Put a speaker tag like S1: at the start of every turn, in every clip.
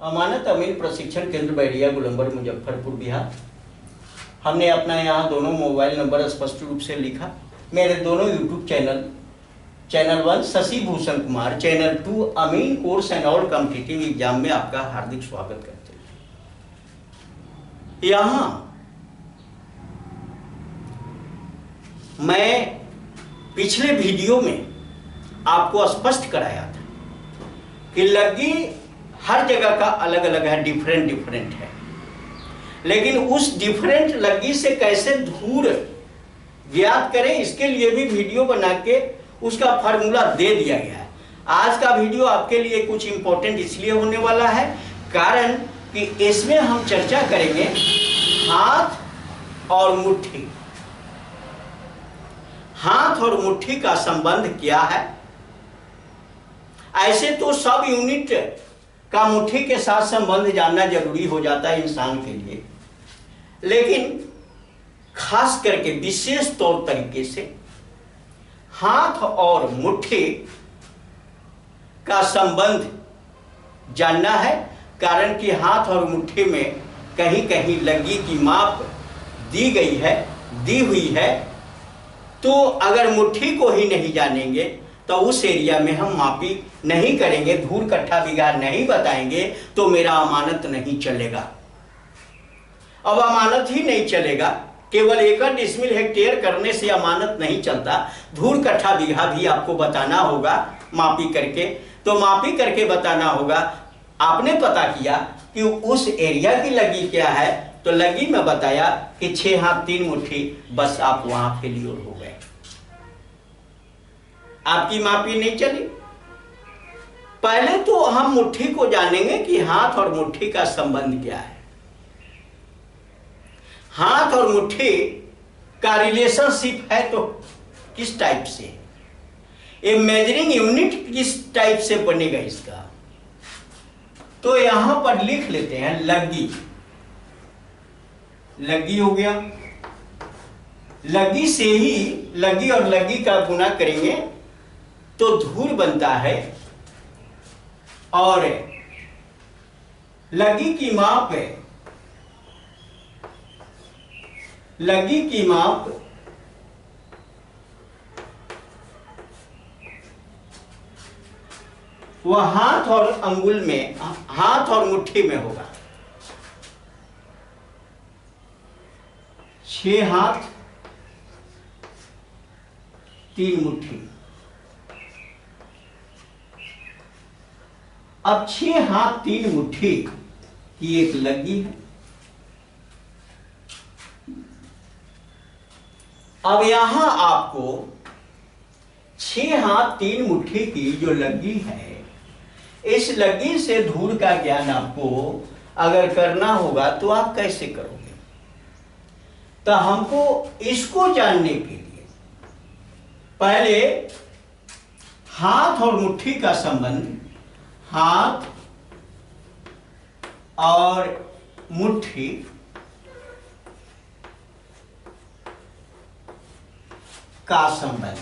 S1: अमानत अमीन प्रशिक्षण केंद्र बैरिया गोलंबर मुजफ्फरपुर बिहार। हमने अपना यहाँ दोनों मोबाइल नंबर स्पष्ट रूप से लिखा। मेरे दोनों YouTube channel 1 Shashi Bhushan Kumar, channel 2 Amin course and all competitive exam में आपका हार्दिक स्वागत करते हैं। यहाँ मैं पिछले वीडियो में आपको स्पष्ट कराया था कि लग्गी हर जगह का अलग अलग है, डिफरेंट है, लेकिन उस डिफरेंट लग्गी से कैसे धूर ज्ञात करें इसके लिए भी वीडियो बना के उसका फार्मूला दे दिया गया है। आज का वीडियो आपके लिए कुछ इंपॉर्टेंट इसलिए होने वाला है कारण कि इसमें हम चर्चा करेंगे हाथ और मुट्ठी। हाथ और मुट्ठी का संबंध क्या है। ऐसे तो सब यूनिट का मुट्ठी के साथ संबंध जानना जरूरी हो जाता है इंसान के लिए, लेकिन खास करके विशेष तौर तरीके से हाथ और मुट्ठी का संबंध जानना है, कारण कि हाथ और मुट्ठी में कहीं कहीं लग्गी की माप दी हुई है। तो अगर मुट्ठी को ही नहीं जानेंगे तो उस एरिया में हम मापी नहीं करेंगे, धूर कट्ठा बिगाड़ नहीं बताएंगे तो मेरा अमानत नहीं चलेगा। अब अमानत ही नहीं चलेगा, केवल एकड़ डिसमिल हेक्टेयर करने से अमानत नहीं चलता, धूर कट्ठा बीघा भी आपको बताना होगा मापी करके। तो मापी करके बताना होगा। आपने पता किया कि उस एरिया की लग्गी क्या है, तो लग्गी में बताया कि 6 हाथ 3 मुट्ठी, बस आप वहां फेलियर हो गए, आपकी मापी नहीं चली। पहले तो हम मुट्ठी को जानेंगे कि हाथ और मुट्ठी का संबंध क्या है। हाथ और मुट्ठी का रिलेशनशिप है तो किस टाइप से, ये मेजरिंग यूनिट किस टाइप से बनेगा इसका, तो यहां पर लिख लेते हैं लग्गी हो गया। लग्गी से ही लग्गी और लग्गी का गुना करेंगे तो धूर बनता है, और लग्गी की माप वह हाथ और अंगुल में, हाथ और मुट्ठी में होगा। 6 हाथ 3 मुट्ठी। अब 6 हाथ 3 मुट्ठी की एक लग्गी है। अब यहां आपको 6 हाथ 3 मुट्ठी की जो लग्गी है, इस लग्गी से धूर का ज्ञान आपको अगर करना होगा तो आप कैसे करोगे। तो हमको इसको जानने के लिए पहले हाथ और मुट्ठी का संबंध, हाथ और मुट्ठी का संबंध,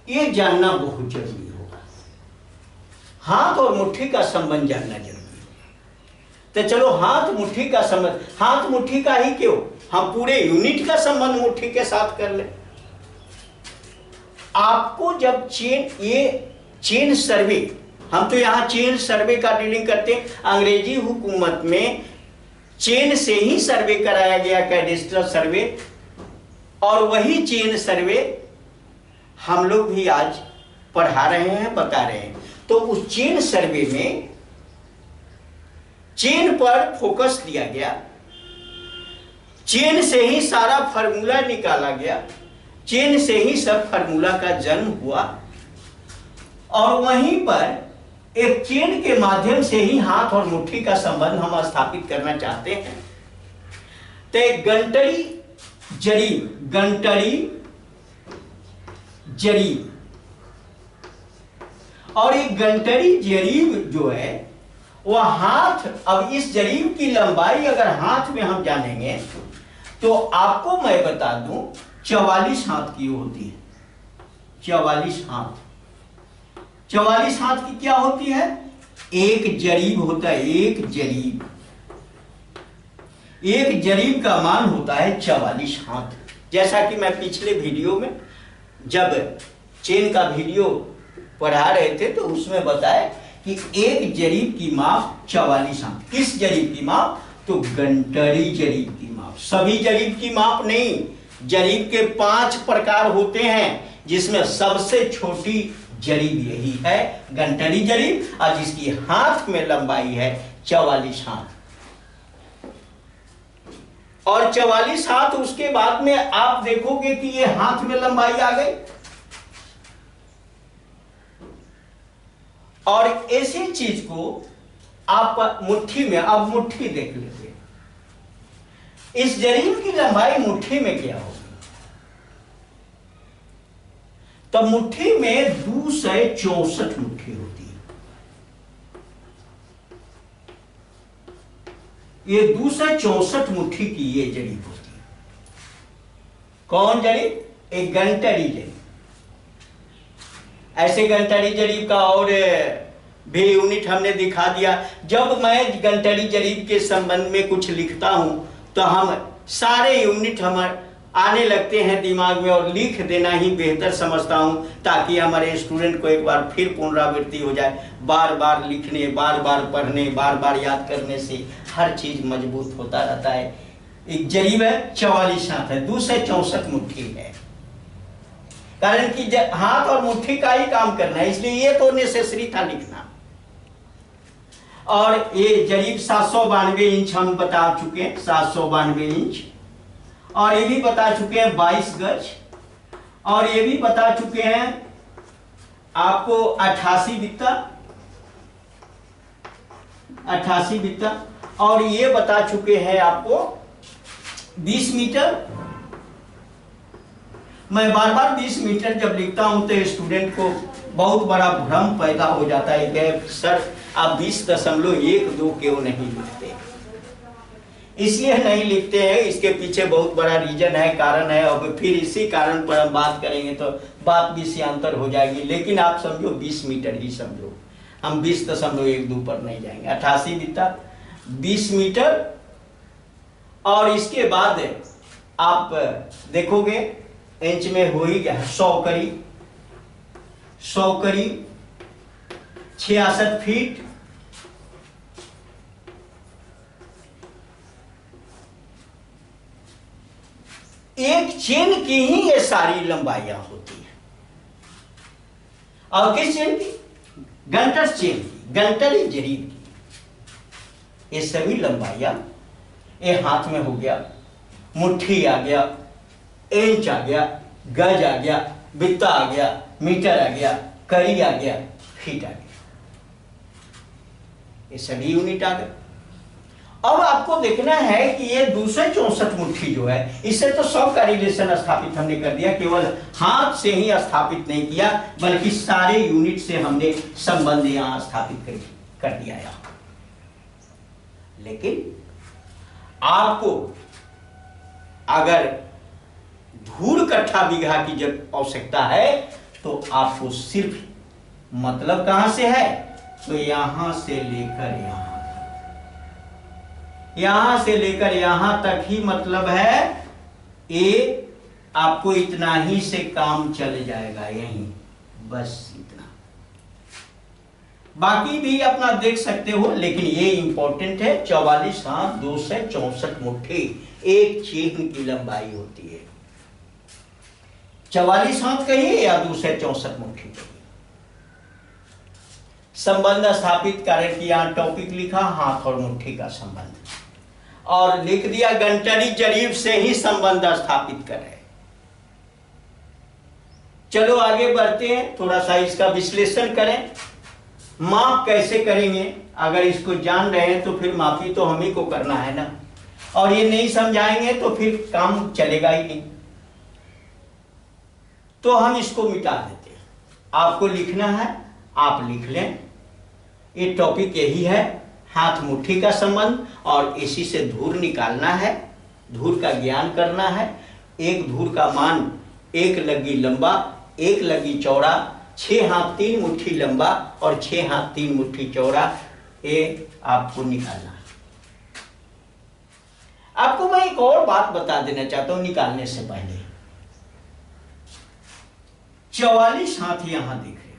S1: ये जानना बहुत जरूरी होगा। हाथ और मुट्ठी का संबंध जानना जरूरी है। तो चलो हाथ मुट्ठी का संबंध, हाथ मुट्ठी का ही क्यों, हम पूरे यूनिट का संबंध मुट्ठी के साथ कर ले। आपको जब चेन सर्वे, हम तो यहाँ चेन सर्वे का डीलिंग करते हैं। अंग्रेजी हुकूमत में चेन से ही सर्वे कराया गया, कैडेस्ट्रल सर्वे, और वही चेन सर्वे हम लोग भी आज पढ़ा रहे हैं, बता रहे हैं। तो उस चेन सर्वे में चेन पर फोकस दिया गया, चेन से ही सारा फार्मूला निकाला गया, चेन से ही सब फार्मूला का जन्म हुआ, और वहीं पर एक चेन के माध्यम से ही हाथ और मुट्ठी का संबंध हम स्थापित करना चाहते हैं। तो एक गंटड़ी जरीब और एक गंटड़ी जरीब जो है वह हाथ, अब इस जरीब की लंबाई अगर हाथ में हम जानेंगे तो आपको मैं बता दूं 44 हाथ की होती है। 44 हाथ 44 हाथ की क्या होती है? एक जरीब होता है, एक जरीब। एक जरीब का मान होता है 44 हाथ। जैसा कि मैं पिछले वीडियो में जब चेन का वीडियो पढ़ा रहे थे तो उसमें बताया कि एक जरीब की माप 44 हाथ। किस जरीब की माप? तो गंटरी जरीब की माप। सभी जरीब की माप नहीं, जरीब के 5 प्रकार होते हैं जिसमें सबसे छोटी जरीब यही है, गंटरी जरीब, और जिसकी हाथ में लंबाई है 44 हाथ। और 44 हाथ उसके बाद में आप देखोगे कि ये हाथ में लंबाई आ गई। और ऐसी चीज को आप मुट्ठी में, अब मुट्ठी देख लीजिए, इस जरीब की लंबाई मुट्ठी में क्या होगी? तो मुट्ठी में 264 मुट्ठी होती है। ये 264 मुट्ठी की ये जरीब होती है। कौन जरीब? एक गंटरी जरीब। ऐसे गंटरी जरीब का और भी यूनिट हमने दिखा दिया। जब मैं गंटरी जरीब के संबंध में कुछ लिखता हूं तो हम सारे यूनिट हमारे आने लगते हैं दिमाग में, और लिख देना ही बेहतर समझता हूं ताकि हमारे स्टूडेंट को एक बार फिर पुनरावृत्ति हो जाए। बार बार लिखने, बार बार पढ़ने, बार बार याद करने से हर चीज मजबूत होता रहता है। एक जरीब है 44 हाथ है, 264 मुट्ठी है। कारण कि हाथ और मुट्ठी का ही काम करना है, इसलिए ये तो नेसेसरी था लिखना। और ये जरीब 792 इंच हम बता चुके हैं, 792 इंच। और ये भी बता चुके हैं 22 गज। और ये भी बता चुके हैं आपको 88 बित्ता, 88 बित्ता। और ये बता चुके हैं आपको 20 मीटर। मैं बार बार 20 मीटर जब लिखता हूं तो स्टूडेंट को बहुत बड़ा भ्रम पैदा हो जाता है कि सर आप 20.12 क्यों नहीं लिखते? इसलिए नहीं लिखते हैं, इसके पीछे बहुत बड़ा रीजन है, कारण है। और फिर इसी कारण पर हम बात करेंगे तो बात विषयांतर हो जाएगी। लेकिन आप समझो 20 मीटर ही समझो, हम 20.12 पर नहीं जाएंगे। 88 बित्ता 20 मीटर। और इसके बाद आप देखोगे इंच में हो ही गया 100 करीब, 100 करीब 66 फीट। एक चेन की ही ये सारी लंबाइयां होती है। और किस चेन की? गंटर चेन की, गंटरी जरीब की। ये सभी लंबाइयां, ये हाथ में हो गया, मुट्ठी आ गया, इंच आ गया, गज आ गया, बित्ता आ गया, मीटर आ गया, करी आ गया, फीट आ गया, ये सभी यूनिट आ गए। अब आपको देखना है कि ये 264 मुट्ठी जो है, इससे तो 100 का रिलेशन स्थापित हमने कर दिया। केवल हाथ से ही स्थापित नहीं किया, बल्कि सारे यूनिट से हमने संबंध यहां स्थापित कर दिया यहां। लेकिन आपको अगर धूल कट्ठा बीघा की जब आवश्यकता है तो आपको सिर्फ मतलब कहां से है? तो यहां से लेकर यहां से लेकर यहां तक ही मतलब है। ये आपको इतना ही से काम चल जाएगा, यहीं बस इतना। बाकी भी अपना देख सकते हो, लेकिन ये इंपॉर्टेंट है। 44 हाथ 264 मुट्ठी एक चेन की लंबाई होती है। 44 हाथ कहिए या 264 मुट्ठी कहिए। संबंध स्थापित करें कि यहां टॉपिक लिखा हाथ और मुट्ठी का संबंध, और लिख दिया गंटरी जरीब से ही संबंध स्थापित करें। चलो आगे बढ़ते हैं, थोड़ा सा इसका विश्लेषण करें। माप कैसे करेंगे? अगर इसको जान रहे हैं तो फिर मापी तो हम ही को करना है ना, और ये नहीं समझाएंगे तो फिर काम चलेगा ही नहीं। तो हम इसको मिटा देते हैं। आपको लिखना है, आप लिख लें। ये टॉपिक यही है, हाथ मुट्ठी का संबंध, और इसी से धूर निकालना है, धूर का ज्ञान करना है। एक धूर का मान 1 लग्गी लंबा, 1 लग्गी चौड़ा, 6 हाथ 3 मुट्ठी लंबा और 6 हाथ 3 मुट्ठी चौड़ा, ये आपको निकालना है। आपको मैं एक और बात बता देना चाहता हूं निकालने से पहले। 44 हाथ यहां देख रहे,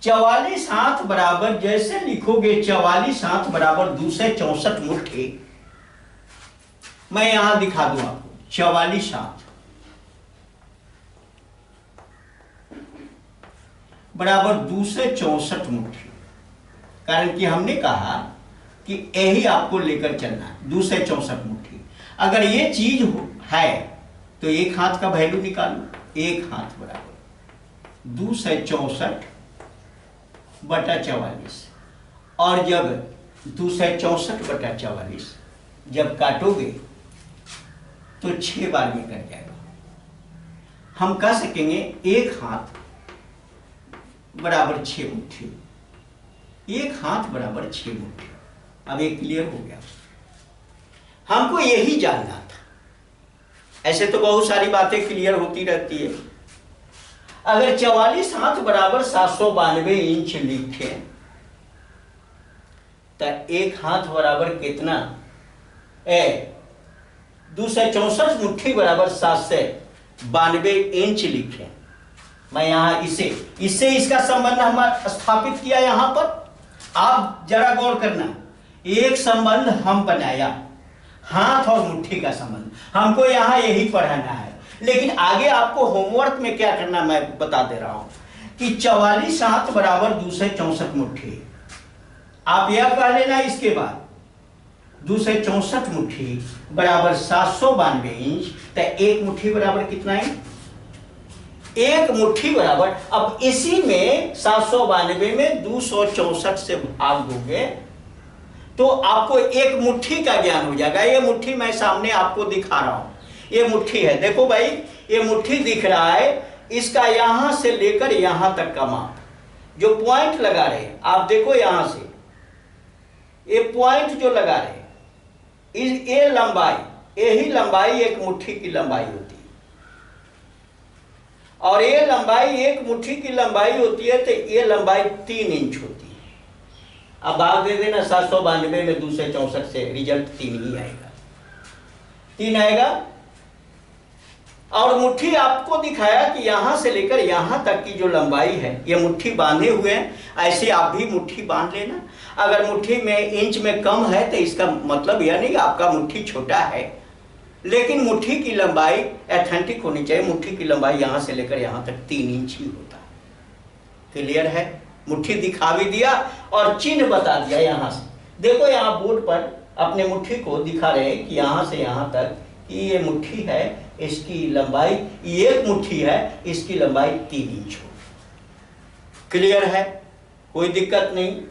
S1: 44 हाथ बराबर, जैसे लिखोगे 44 हाथ बराबर 264 मुट्ठी, मैं यहां दिखा दूं आपको 44 हाथ बराबर 264 मुट्ठी, कारण कि हमने कहा कि यही आपको लेकर चलना है 264 मुट्ठी। अगर ये चीज है तो एक हाथ का वैल्यू निकालो, एक हाथ बराबर 264 बटा 44, और जब 264 बटा 44 जब काटोगे तो 6 बार में कट जाएगा। हम कह सकेंगे एक हाथ बराबर 6 मुट्ठी, एक हाथ बराबर 6 मुट्ठी। अब ये क्लियर हो गया। हमको यही जानना था। ऐसे तो बहुत सारी बातें क्लियर होती रहती है। अगर 44 हाथ बराबर 792 इंच लिखे तो एक हाथ बराबर कितना, 264 मुट्ठी बराबर 792 इंच लिखे। मैं यहां इससे इसका संबंध हम स्थापित किया। यहां पर आप जरा गौर करना, एक संबंध हम बनाया, हाथ और मुट्ठी का संबंध। हमको यहां यही पढ़ाना है, लेकिन आगे आपको होमवर्क में क्या करना मैं बता दे रहा हूं कि 44 हाथ बराबर 264 मुट्ठी। आप यह कह लेना इसके बाद 264 मुट्ठी बराबर 792 इंच, तो एक मुट्ठी बराबर कितना है, एक मुट्ठी बराबर, अब इसी में 792 में 264 से भाग दोगे तो आपको एक मुट्ठी का ज्ञान हो जाएगा। ये मुट्ठी मैं सामने आपको दिखा रहा हूं, ये मुट्ठी है। देखो भाई, ये मुट्ठी दिख रहा है, इसका यहां से लेकर यहां तक का माप, जो पॉइंट लगा रहे हैं आप देखो, यहां से ये पॉइंट जो लगा रहे हैं, ये लंबाई, यही लंबाई एक मुट्ठी की लंबाई होती है, और ये लंबाई एक मुट्ठी की लंबाई होती है, तो ये लंबाई 3 इंच होती है। अब भाग दे देना 792 में 264 से, रिजल्ट 3 ही आएगा, 3 आएगा। और मुट्ठी आपको दिखाया कि यहां से लेकर यहां तक की जो लंबाई है, ये मुट्ठी बांधे हुए हैं, ऐसे आप भी मुट्ठी बांध लेना। अगर मुट्ठी में इंच में कम है तो इसका मतलब यह नहीं कि आपका मुट्ठी छोटा है, लेकिन मुट्ठी की लंबाई एथेंटिक होनी चाहिए। मुट्ठी की लंबाई यहां से लेकर यहां तक 3 इंच ही होता है। क्लियर है? मुट्ठी दिखा भी दिया और चिन्ह बता दिया। यहां से देखो, यहां बोर्ड पर अपने मुट्ठी को दिखा रहे हैं कि यहां से यहां तक ये मुट्ठी है, इसकी लंबाई, एक मुट्ठी है, इसकी लंबाई 3 इंच हो। क्लियर है? कोई दिक्कत नहीं।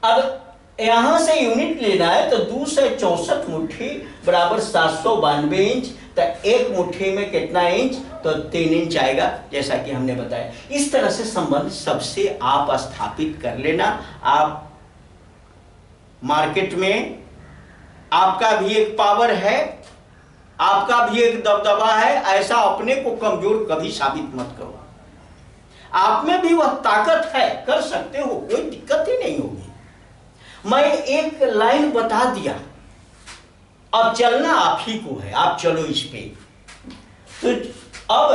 S1: अब यहां से यूनिट लेना है तो 264 मुट्ठी बराबर 792 इंच, तो एक मुट्ठी में कितना इंच, तो 3 इंच आएगा, जैसा कि हमने बताया। इस तरह से संबंध सबसे आप स्थापित कर लेना। आप मार्केट में आपका भी एक पावर है, आपका भी एक दबदबा है, ऐसा अपने को कमजोर कभी साबित मत करो। आप में भी वह ताकत है, कर सकते हो, कोई दिक्कत ही नहीं होगी। मैं एक लाइन बता दिया, अब चलना आप ही को है, आप चलो इस पे। तो अब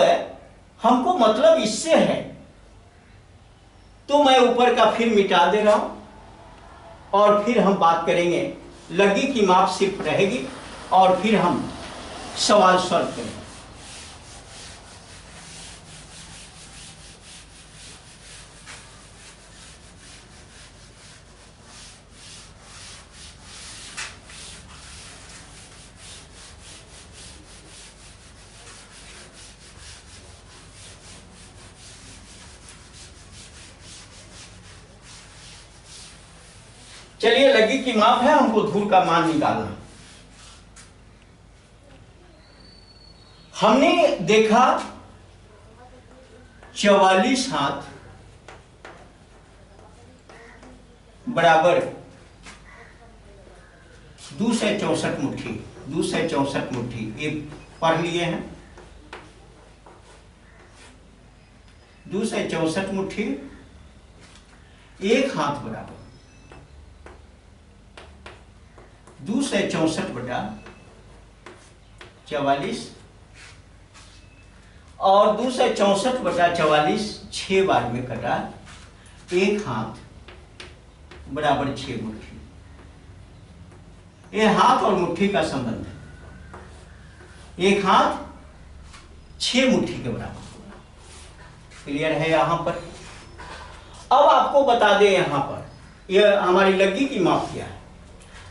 S1: हमको मतलब इससे है, तो मैं ऊपर का फिर मिटा दे रहा हूं और फिर हम बात करेंगे। लगी की माप सिर्फ रहेगी और फिर हम सवाल सॉल्व करेंगे। चलिए, लगी की माप है, हमको धूल का मान निकालना। हमने देखा 44 हाथ बराबर 264 मुट्ठी, 264 मुट्ठी, ये पढ़ लिए हैं। 264 मुट्ठी, एक हाथ बराबर 264/44 और 264/44 6 बार में कटा, एक हाथ बराबर 6 मुट्ठी। ये हाथ और मुट्ठी का संबंध है, एक हाथ 6 मुट्ठी के बराबर होगा। क्लियर है यहां पर? अब आपको बता दें यहां पर यह हमारी लग्गी की माप क्या है।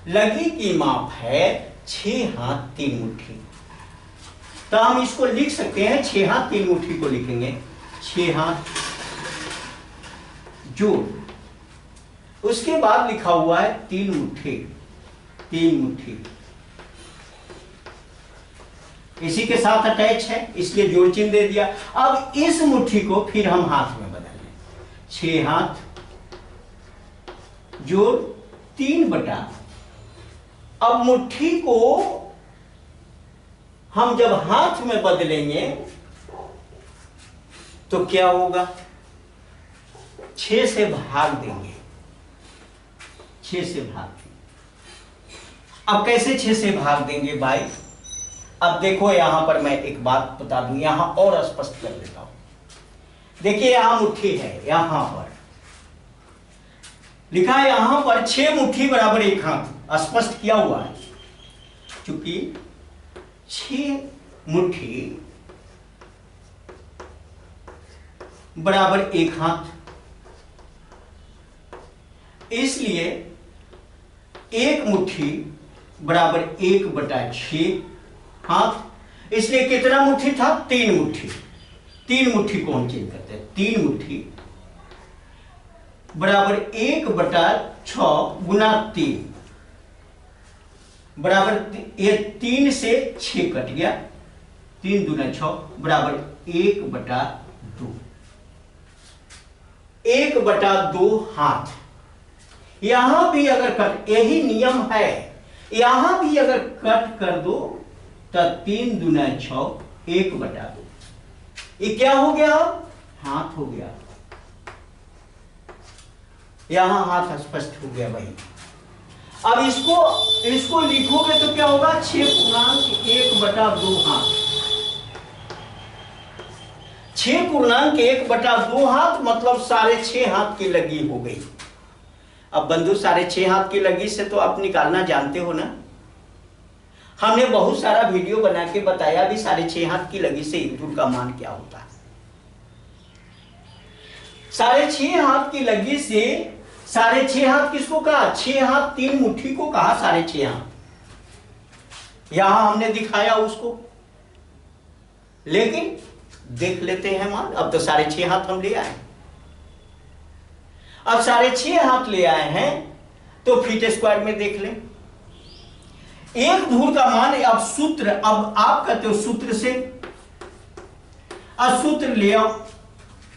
S1: लग्गी की माप है 6 हाथ 3 मुट्ठी। तो हम इसको लिख सकते हैं, 6 हाथ 3 मुट्ठी को लिखेंगे 6 हाथ जोड़, उसके बाद लिखा हुआ है 3 मुट्ठी, 3 मुट्ठी इसी के साथ अटैच है, इसलिए जोड़ चिन्ह दे दिया। अब इस मुट्ठी को फिर हम हाथ में बदल लें, 6 हाथ जोड़ 3 बटा, अब मुट्ठी को हम जब हाथ में बदलेंगे तो क्या होगा, 6 से भाग देंगे, 6 से भाग देंगे। अब कैसे 6 से भाग देंगे भाई? अब देखो यहां पर मैं एक बात बता दूं, यहां और स्पष्ट कर देता हूं। देखिए यहां मुट्ठी है, यहां पर लिखा है यहां पर 6 मुट्ठी बराबर एक हाथ, स्पष्ट किया हुआ है। क्योंकि 6 मुट्ठी बराबर एक हाथ, इसलिए 1 मुट्ठी बराबर 1/6 हाथ। इसलिए कितना मुट्ठी था? 3 मुट्ठी। 3 मुट्ठी को हम चेंज करते हैं, 3 मुट्ठी बराबर 1/6 गुना 3 बराबर, ये 3 से 6 कट गया, 3 दूना 6 बराबर 1/2, 1/2 हाथ। यहां भी अगर कट, यही नियम है, यहां भी अगर कट कर दो तो 3 दूना 6 1/2, ये क्या हो गया? हाथ हो गया। यहां हाथ स्पष्ट हो गया भाई। अब इसको लिखोगे तो क्या होगा? 6.1/2 हाथ, 6.1/2 हाथ मतलब 6.5 हाथ की लगी हो गई। अब बंधु 6.5 हाथ की लगी से तो आप निकालना जानते हो ना, हमने बहुत सारा वीडियो बना के बताया भी 6.5 हाथ की लगी से एक धूर का मान क्या होता है। 6.5 हाथ की लगी से 6.5 हाथ किसको कहा? 6 हाथ 3 मुट्ठी को कहा 6.5 हाथ। यहां हमने दिखाया उसको, लेकिन देख लेते हैं मान। अब तो 6.5 हाथ हम ले आए, अब 6.5 हाथ ले आए हैं तो फीट स्क्वायर में देख लें एक धूर का मान। अब सूत्र, अब आप कहते हो सूत्र से, अब सूत्र ले आओ।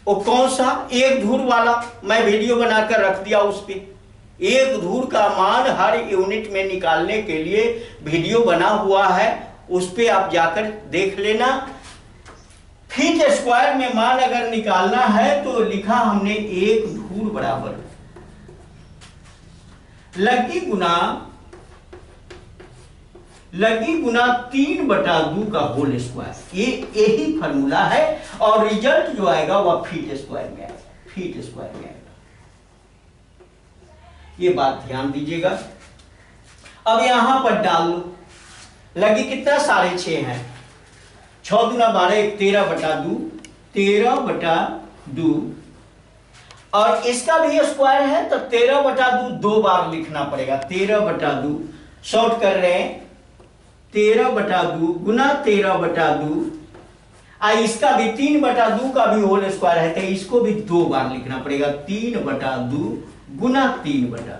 S1: वो कौन सा? एक धूर वाला, मैं वीडियो बनाकर रख दिया उस पे। एक धूर का मान हर यूनिट में निकालने के लिए वीडियो बना हुआ है, उस पे आप जाकर देख लेना। फीट स्क्वायर में मान अगर निकालना है तो लिखा हमने एक धूर बराबर लगी गुना 3/2 का होल स्क्वायर। ये यही फॉर्मूला है और रिजल्ट जो आएगा वह फीट स्क्वायर में आएगा, फीट स्क्वायर में आएगा। ये बात ध्यान दीजिएगा। अब यहां पर डाल लो, लगी कितना? 6.5 है, 6 दूना 12, 13/2, 13/2 और इसका भी स्क्वायर है तो 13/2 2 बार लिखना पड़ेगा। 13/2 शॉर्ट कर रहे हैं, 13/2 गुना 13/2। इसका भी 3/2 का भी होल स्क्वायर है तो इसको भी 2 बार लिखना पड़ेगा। 3/2 गुना 3/2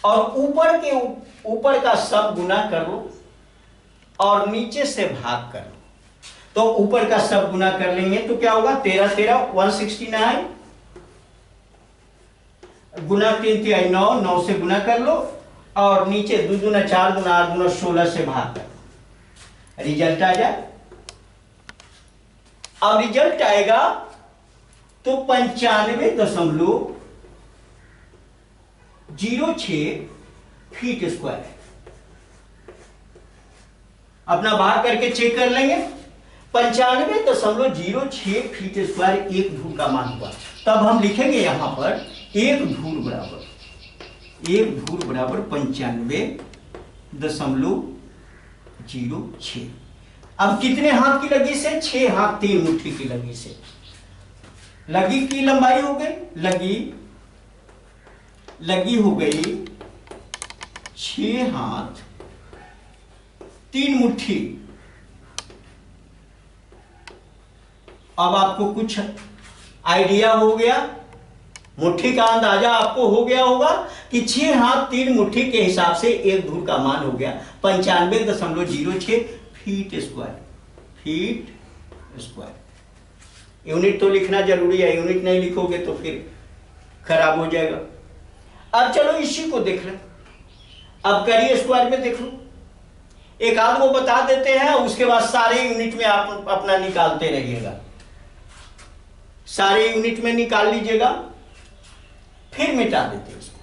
S1: और ऊपर का सब गुना कर लो और नीचे से भाग कर लो। तो ऊपर का सब गुना कर लेंगे तो क्या होगा? 13 13 169 गुना 3 3 9, 9 से गुना कर लो और नीचे 2 दूना 4 दूना 8 दूना 16 से भाग कर लो, रिजल्ट आ जाए। अब रिजल्ट आएगा तो 95.06 फीट स्क्वायर है। अपना भाग करके चेक कर लेंगे। 95.06 फीट स्क्वायर एक धूल का मान हुआ। तब हम लिखेंगे यहां पर एक धूल बराबर 95.06। अब कितने हाथ की लगी से? 6 हाथ 3 मुट्ठी की लगी से। लगी की लंबाई हो गई, लगी हो गई 6 हाथ 3 मुट्ठी। अब आपको कुछ आइडिया हो गया, मुट्ठी का अंदाजा आपको हो गया होगा कि 6 हाथ 3 मुट्ठी के हिसाब से एक धूल का मान हो गया 95.06 फीट स्क्वायर। यूनिट तो लिखना जरूरी है, यूनिट नहीं लिखोगे तो फिर खराब हो जाएगा। अब चलो इसी को देख लें। अब करिए स्क्वायर में देख लो, एक आध वो बता देते हैं, उसके बाद सारे यूनिट में आप अपना निकालते रहिएगा। सारे यूनिट में निकाल लीजिएगा, फिर मिटा देते उसको,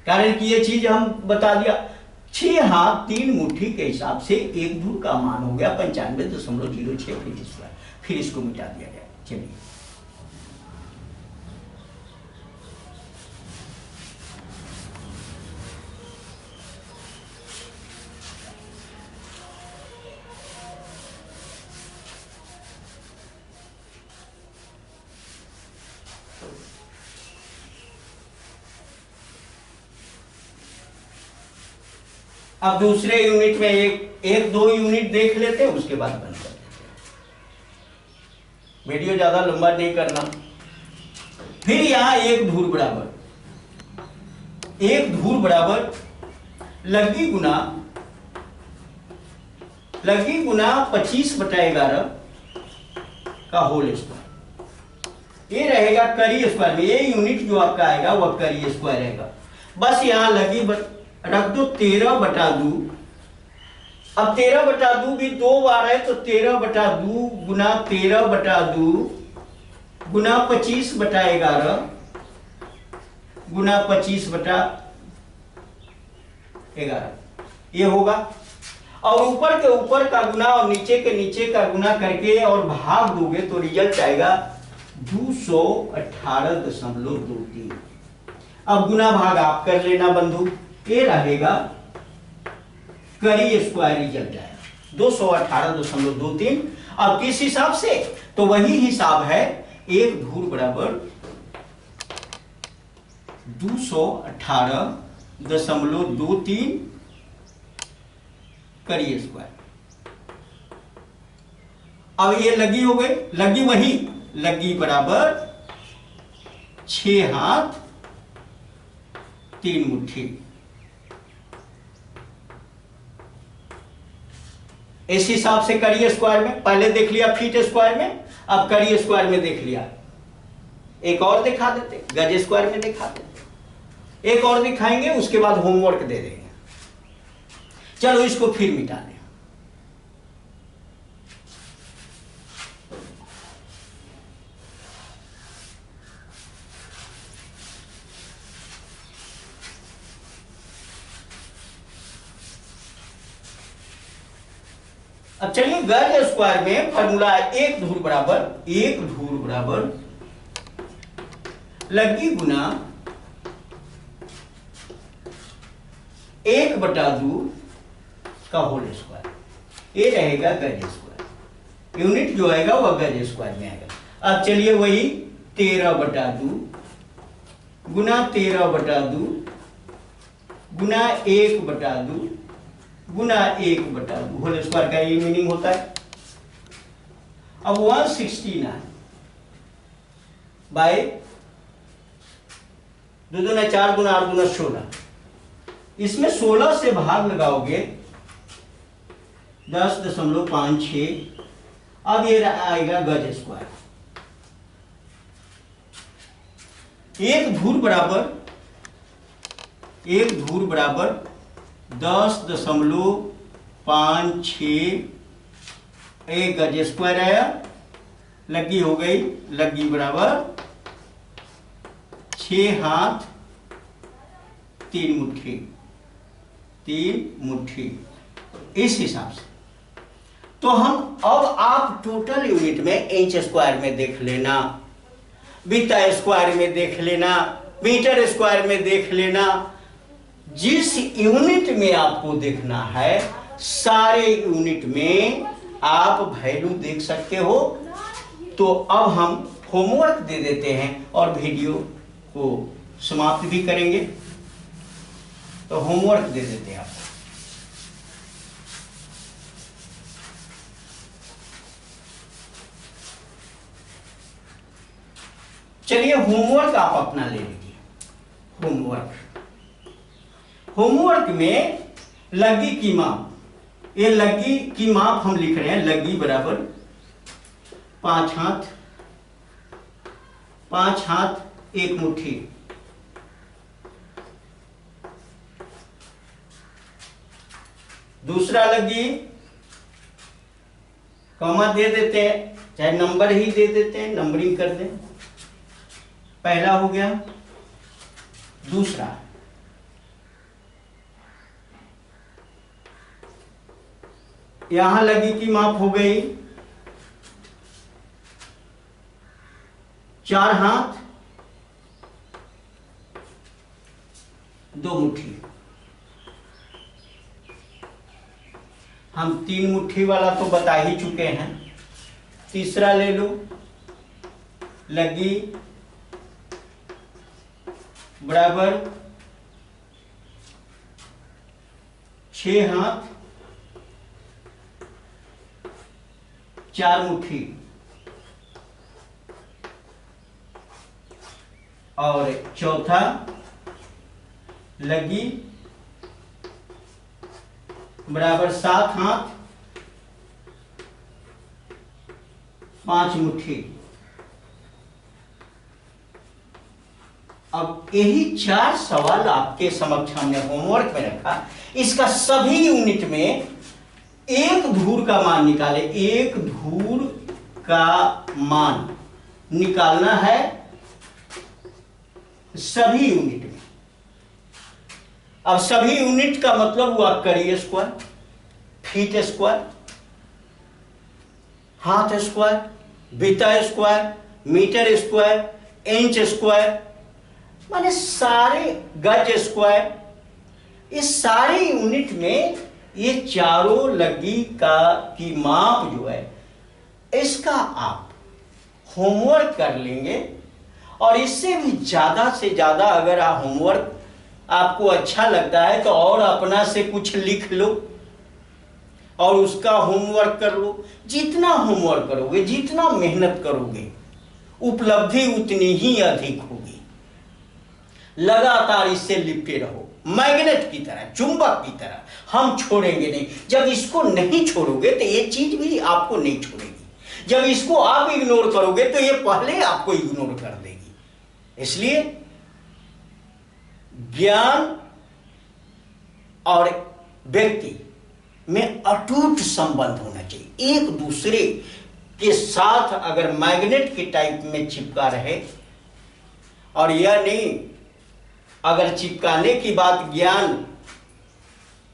S1: कारण कि ये चीज हम बता दिया। 6 हाथ 3 मुट्ठी के हिसाब से एक धूल का मान हो गया 95.06 फीट स्क्वायर। फिर इसको मिटा दिया गया। चलिए अब दूसरे यूनिट में एक दो यूनिट देख लेते हैं, उसके बाद बंद कर देते हैं। वीडियो ज्यादा लंबा नहीं करना। फिर यहां एक धूल बराबर लगी गुना 25/11 का होल स्क्वायर। ये रहेगा करी स्क्वायर में। ये यूनिट जो आपका आएगा वह करी स्क्वायर रहेगा। बस यहां लगी रख दो 13/2। अब 13/2 भी 2 बार है, तो 13/2 गुना 13/2 गुना 25/11 गुना 25/11 ये होगा। और ऊपर के ऊपर का गुना और नीचे के नीचे का गुना करके और भाग दोगे तो रिजल्ट आएगा 218.23। अब गुना भाग आप कर लेना बंधु। ये रहेगा करी स्क्वायर रिजल्ट आया 218.23। अब किस हिसाब से? तो वही हिसाब है एक धूल बराबर 218.23 करी स्क्वायर। अब ये लगी हो गई, लगी बराबर 6 हाथ 3 मुट्ठी। इस हिसाब से करिए स्क्वायर में। पहले देख लिया फीट स्क्वायर में, अब करिए स्क्वायर में देख लिया। एक और दिखा देते, गज स्क्वायर में दिखा देते। एक और दिखाएंगे, उसके बाद होमवर्क दे देंगे। चलो इसको फिर मिटा लें। अब चलिए गज स्क्वायर में फॉर्मूला है एक धूल बराबर लगी गुना 1/2 का होल स्क्वायर। ये रहेगा गज स्क्वायर। यूनिट जो आएगा वह गज स्क्वायर में आएगा। अब चलिए वही 13/2 गुना 13/2 गुना 1/2 गुना 1/2 होल स्क्वायर का ये मीनिंग होता है। अब 169 बाय 2 दूना 4 गुना 8 गुना 16। इसमें 16 से भाग लगाओगे 10.56। अब ये आएगा गज स्क्वायर। एक धूल बराबर 10.56 1 गज स्क्वायर आया, लग्गी हो गई, लग्गी बराबर 6 हाथ 3 मुट्ठी, 3 मुट्ठी, इस हिसाब से। तो हम अब आप टोटल यूनिट में इंच स्क्वायर में देख लेना, बीटा स्क्वायर में देख लेना, मीटर स्क्वायर में देख लेना, जिस यूनिट में आपको देखना है सारे यूनिट में आप वैल्यू देख सकते हो। तो अब हम होमवर्क दे देते हैं और वीडियो को समाप्त भी करेंगे। तो होमवर्क दे देते हैं आपको। चलिए होमवर्क आप अपना ले लीजिए। होमवर्क में लग्गी की माप, ये लग्गी की माप हम लिख रहे हैं, लग्गी बराबर 5 हाथ 1 मुट्ठी। दूसरा लग्गी कॉमा दे देते हैं, चाहे नंबर ही दे देते हैं, नंबरिंग कर दें। पहला हो गया। दूसरा यहां लग्गी की माप हो गई 4 हाथ 2 मुट्ठी। हम 3 मुट्ठी वाला तो बता ही चुके हैं। तीसरा ले लो, लग्गी बराबर 6 हाथ 4 मुट्ठी, और चौथा लग्गी बराबर 7 हाथ 5 मुट्ठी। अब यही 4 सवाल आपके समक्ष हमने होमवर्क में रखा। इसका सभी यूनिट में एक धूर का मान निकाले, एक धूर का मान निकालना है सभी यूनिट में। अब सभी यूनिट का मतलब हुआ कड़ी स्क्वायर, फीट स्क्वायर, हाथ स्क्वायर, बीटा square, metre square, inch square, माने सारे गज स्क्वायर। इस सारे यूनिट में ये चारों लग्गी की माप जो है, इसका आप होमवर्क कर लेंगे। और इससे भी ज्यादा से ज्यादा अगर आप होमवर्क आपको अच्छा लगता है तो और अपना से कुछ लिख लो और उसका होमवर्क कर लो। जितना होमवर्क करोगे, जितना मेहनत करोगे, उपलब्धि उतनी ही अधिक होगी। लगातार इससे लिपटे रहो, मैग्नेट की तरह, चुंबक की तरह। हम छोड़ेंगे नहीं। जब इसको नहीं छोड़ोगे तो ये चीज भी आपको नहीं छोड़ेगी। जब इसको आप इग्नोर करोगे तो ये पहले आपको इग्नोर कर देगी। इसलिए ज्ञान और व्यक्ति में अटूट संबंध होना चाहिए। एक दूसरे के साथ अगर मैग्नेट के टाइप में चिपका रहे, और यह नहीं अगर चिपकाने की बात ज्ञान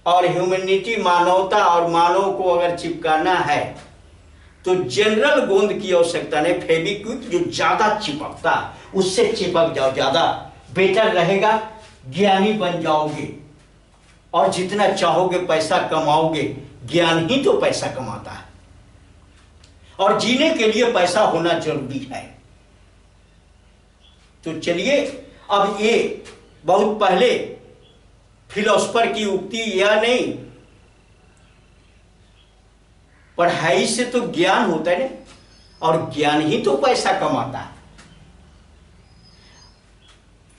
S1: और ह्यूमैनिटी, मानवता और मानव को अगर चिपकाना है तो जनरल गोंद की आवश्यकता नहीं। फेविक्विक जो ज्यादा चिपकता उससे चिपक जाओ, ज्यादा बेटर रहेगा। ज्ञानी बन जाओगे और जितना चाहोगे पैसा कमाओगे। ज्ञान ही तो पैसा कमाता है और जीने के लिए पैसा होना जरूरी है। तो चलिए, अब ये बहुत पहले फिलोसफर की उक्ति या नहीं, पढ़ाई से तो ज्ञान होता है ना, और ज्ञान ही तो पैसा कमाता है।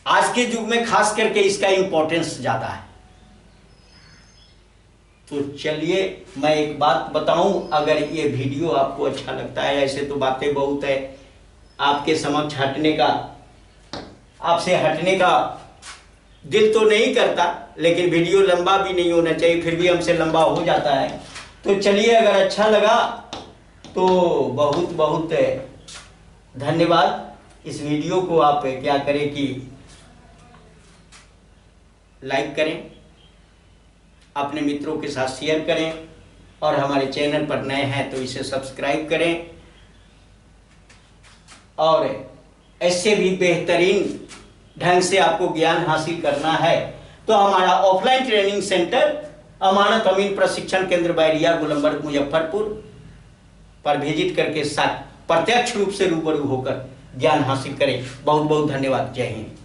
S1: आज के युग में खास करके इसका इंपॉर्टेंस ज्यादा है। तो चलिए मैं एक बात बताऊं, अगर ये वीडियो आपको अच्छा लगता है, ऐसे तो बातें बहुत है आपके समक्ष हटने का, आपसे हटने का दिल तो नहीं करता, लेकिन वीडियो लंबा भी नहीं होना चाहिए, फिर भी हमसे लंबा हो जाता है। तो चलिए, अगर अच्छा लगा तो बहुत बहुत धन्यवाद। इस वीडियो को आप क्या करें कि लाइक करें, अपने मित्रों के साथ शेयर करें, और हमारे चैनल पर नए हैं तो इसे सब्सक्राइब करें। और ऐसे भी बेहतरीन ढंग से आपको ज्ञान हासिल करना है तो हमारा ऑफलाइन ट्रेनिंग सेंटर अमानत अमीन प्रशिक्षण केंद्र बैरिया गोलंबर मुजफ्फरपुर पर विजिट करके प्रत्यक्ष रूप से रूबरू होकर ज्ञान हासिल करें। बहुत बहुत धन्यवाद। जय हिंद।